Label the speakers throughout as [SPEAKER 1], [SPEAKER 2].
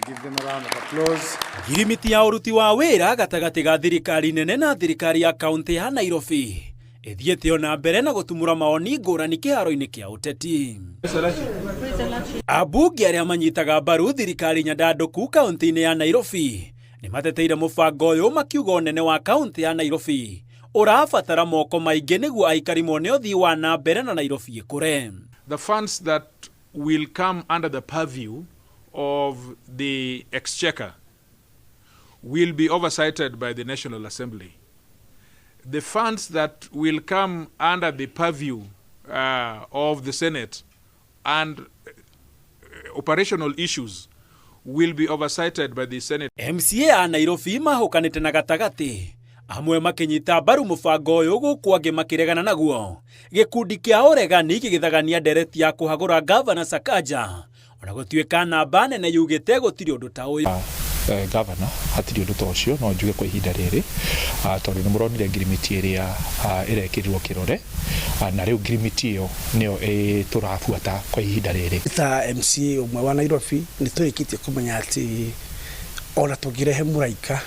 [SPEAKER 1] Give them a round of applause.
[SPEAKER 2] Ngirimiti ya uruti wa wĩra gatagati ga thirikari nene na thirikari ya kaunti ya Nairobi ithiĩte ona mbere na gutumura maoni ngũrani kĩharo-inĩ kĩa ũteti. Abunge arĩa manyitaga mbaru thirikari nyandandũku kaunti-inĩ ya Nairobi nĩ mateteire mũbango ũyũ makiuga ũnene wa kaunti ya Nairobi ũrabatara moko maingĩ nĩguo aikari mone ũthii wa na mbere na Nairobi ĩkũre.
[SPEAKER 3] The funds that will come under the purview of the exchequer will be oversighted by the National Assembly. The funds that will come under the purview of the Senate and operational issues will be oversighted by the Senate.
[SPEAKER 2] MCA a Nairobi mahukanĩte na gatagati amwe makinyita mbaru mũbango ũyũ gũkũ angĩ makiregana naguo. Gĩkundi kĩa ũregani gĩgĩthagania ndereti ya kũhagũra gavana Sakaja ona gũtuĩka namba nene yugĩte gũtirĩ ũndũ ta ũyũ.
[SPEAKER 4] Gavana hatirĩ ũndũ ta ũcio no njuge kwa ihinda rĩrĩ tondũ nĩ mũronire ngirimiti ĩrĩa ĩrekĩrirwo kĩrore na rĩu ngirimiti ĩyo nĩyo tũrabuata kwa ihinda rĩrĩ.
[SPEAKER 5] Ta MCA ũmwe wa Nairobi nĩ tũrĩkĩtie kũmenya atĩ ona tũngĩrehe mũraika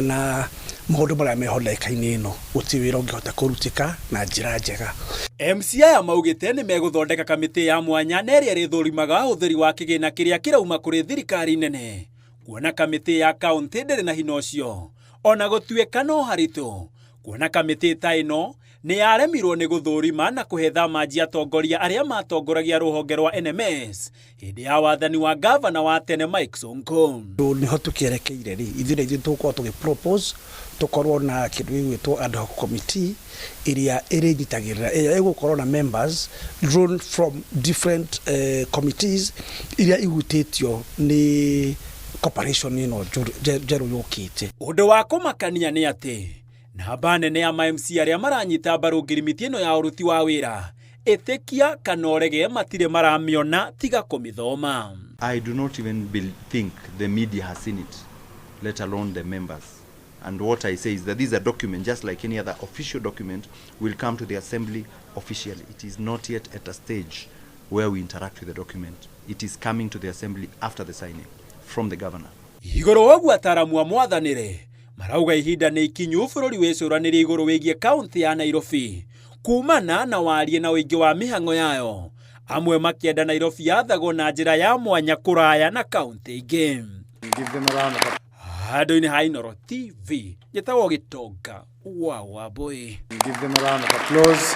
[SPEAKER 5] na maũndũ marĩa mehondeka-inĩ ĩno gũtirĩ wĩra ũngĩhota kũrutĩka na njĩra njega.
[SPEAKER 2] MCA aya maugĩte nĩ megũthondeka kamĩtĩ ya mwanya na ĩrĩa ĩrĩthũrimaga ũhũthĩri wa kĩgĩna kĩrĩa kĩrauma kũrĩ thirikari nene. Kuona kamĩtĩ ya kaunti ndĩrĩ na hinya ũcio ona gũtuĩka no haritũ kuona kamĩtĩ ta ĩno nĩ yaremirwo nĩ gũthũrima na kũhe thamanji atongoria arĩa matongoragia rũhonge rwa NMS hĩndĩ ya wathani wa gavana wa tene Mike Sonko.
[SPEAKER 5] Nĩho tũkĩerekeire rĩ ithuĩ tũkorwo tũgĩpropose tũkorwo na kĩndũ gĩgwĩtwo ad hoc committee ĩrĩa ĩrĩnyitagĩrĩra ĩrĩa ĩgũkorwo na members drawn from different committees iria ihutĩtio nĩ corporation ĩno njerũ yũkĩte.
[SPEAKER 2] Ũndũ wa kũmakania nĩ atĩ namba nene ya ma-MC arĩa maranyita mbaru ngirimiti ĩno ya ũruti wa wĩra ĩtĩkia kana ũrege matirĩ maramĩona tiga kũmĩthoma.
[SPEAKER 6] I do not even think the media has seen it, let alone the members. And what I say is that this is a document, just like any other official document, will come to the assembly officially. It is not yet at a stage where we interact with the document. It is coming to the assembly after the signing from the governor.
[SPEAKER 2] Igũrũ woguo ataramu a mwathanĩre marauga ihinda nĩ ikinyu bũrũri wĩcũranĩrie igũrũ wĩgiĩ kaunti ya Nairobi kumana na warie na ũingĩ wa mĩhang'o yayo, amwe makĩenda Nairobi yathagwo na njĩra ya mwanya kũraya na kaunti ingĩ. Handũ-inĩ ha Inooro TV njĩtagwo Gĩtonga wa Wambũi.
[SPEAKER 1] Give them a round of applause.